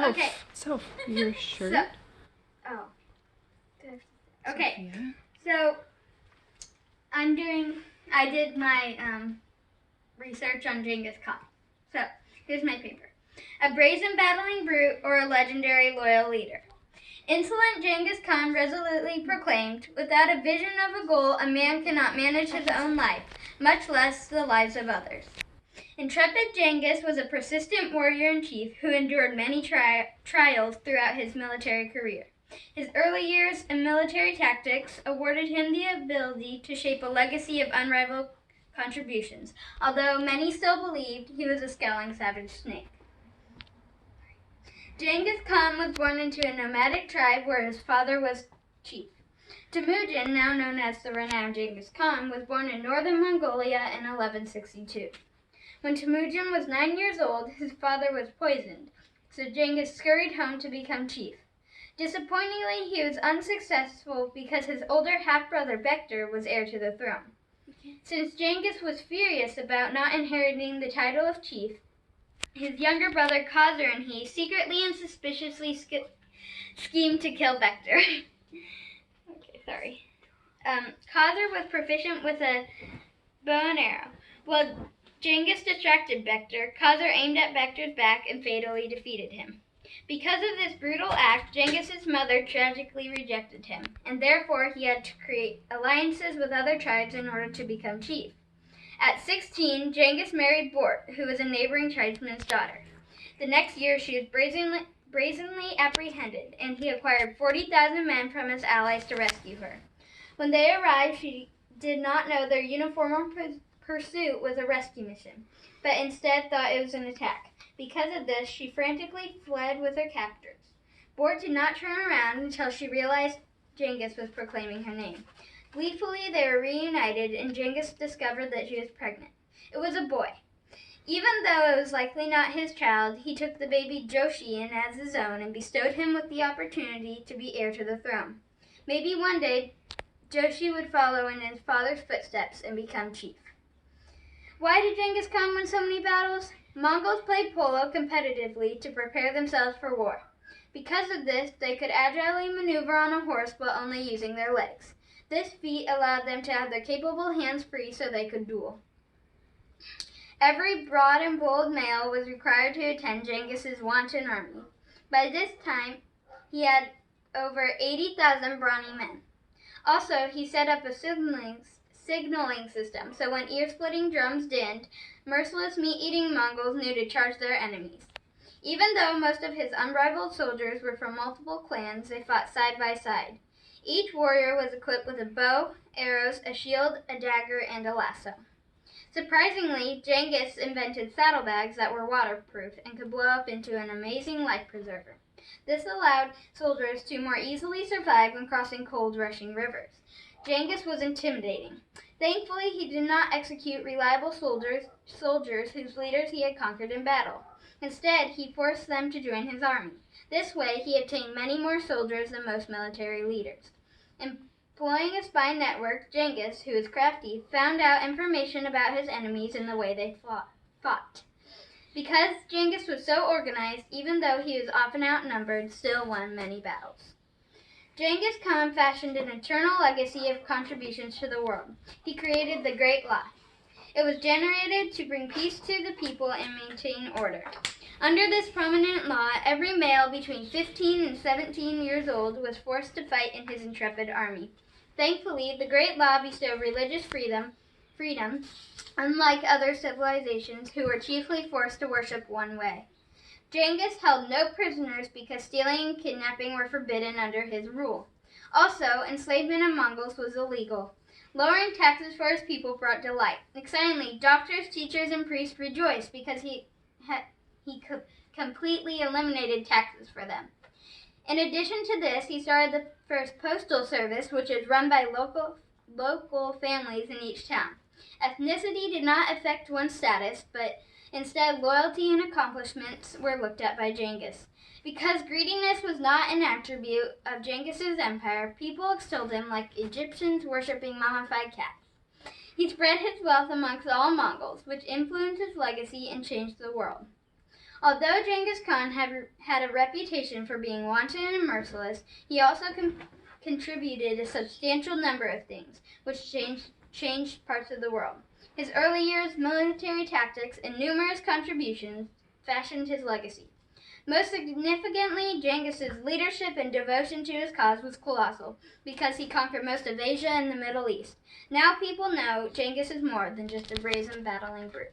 Soph. Okay. Soph, your shirt. Okay. Sophia. So I did my research on Genghis Khan. So here's my paper. A brazen battling brute or a legendary loyal leader. Insolent Genghis Khan resolutely proclaimed, without a vision of a goal, a man cannot manage his own life, much less the lives of others. Intrepid Genghis was a persistent warrior in chief who endured many trials throughout his military career. His early years in military tactics awarded him the ability to shape a legacy of unrivaled contributions, although many still believed he was a scowling savage snake. Genghis Khan was born into a nomadic tribe where his father was chief. Temujin, now known as the renowned Genghis Khan, was born in northern Mongolia in 1162. When Temujin was 9 years old, his father was poisoned, so Genghis scurried home to become chief. Disappointingly, he was unsuccessful because his older half-brother Bektar was heir to the throne. Since Genghis was furious about not inheriting the title of chief, his younger brother Khazar and he secretly and suspiciously schemed to kill Bektar. Khazar was proficient with a bow and arrow. While Genghis distracted Bektar, Khazar aimed at Bektar's back and fatally defeated him. Because of this brutal act, Genghis's mother tragically rejected him, and therefore he had to create alliances with other tribes in order to become chief. At 16, Genghis married Bort, who was a neighboring tribesman's daughter. The next year, she was brazenly apprehended, and he acquired 40,000 men from his allies to rescue her. When they arrived, she did not know their uniform pursuit was a rescue mission, but instead thought it was an attack. Because of this, she frantically fled with her captors. Bort did not turn around until she realized Genghis was proclaiming her name. Gleefully, they were reunited, and Genghis discovered that she was pregnant. It was a boy. Even though it was likely not his child, he took the baby Joshi in as his own and bestowed him with the opportunity to be heir to the throne. Maybe one day, Joshi would follow in his father's footsteps and become chief. Why did Genghis Khan win so many battles? Mongols played polo competitively to prepare themselves for war. Because of this, they could agilely maneuver on a horse while only using their legs. This feat allowed them to have their capable hands free so they could duel. Every broad and bold male was required to attend Genghis's wanton army. By this time, he had over 80,000 brawny men. Also, he set up a signaling system, so when ear-splitting drums dinned, merciless meat-eating Mongols knew to charge their enemies. Even though most of his unrivaled soldiers were from multiple clans, they fought side by side. Each warrior was equipped with a bow, arrows, a shield, a dagger, and a lasso. Surprisingly, Genghis invented saddlebags that were waterproof and could blow up into an amazing life preserver. This allowed soldiers to more easily survive when crossing cold, rushing rivers. Genghis was intimidating. Thankfully, he did not execute reliable soldiers whose leaders he had conquered in battle. Instead, he forced them to join his army. This way, he obtained many more soldiers than most military leaders. Employing a spy network, Genghis, who was crafty, found out information about his enemies and the way they fought. Because Genghis was so organized, even though he was often outnumbered, still won many battles. Genghis Khan fashioned an eternal legacy of contributions to the world. He created the Great Law. It was generated to bring peace to the people and maintain order. Under this prominent law, every male between 15 and 17 years old was forced to fight in his intrepid army. Thankfully, the Great Law bestowed religious freedom, unlike other civilizations who were chiefly forced to worship one way. Genghis held no prisoners because stealing and kidnapping were forbidden under his rule. Also, enslavement of Mongols was illegal. Lowering taxes for his people brought delight. Excitingly, doctors, teachers, and priests rejoiced because he completely eliminated taxes for them. In addition to this, he started the first postal service, which is run by local families in each town. Ethnicity did not affect one's status, but instead loyalty and accomplishments were looked at by Genghis. Because greediness was not an attribute of Genghis's empire, people extolled him like Egyptians worshipping mummified cats. He spread his wealth amongst all Mongols, which influenced his legacy and changed the world. Although Genghis Khan had a reputation for being wanton and merciless, he also contributed a substantial number of things, which changed parts of the world. His early years, military tactics, and numerous contributions fashioned his legacy. Most significantly, Genghis's leadership and devotion to his cause was colossal, because he conquered most of Asia and the Middle East. Now people know Genghis is more than just a brazen battling brute.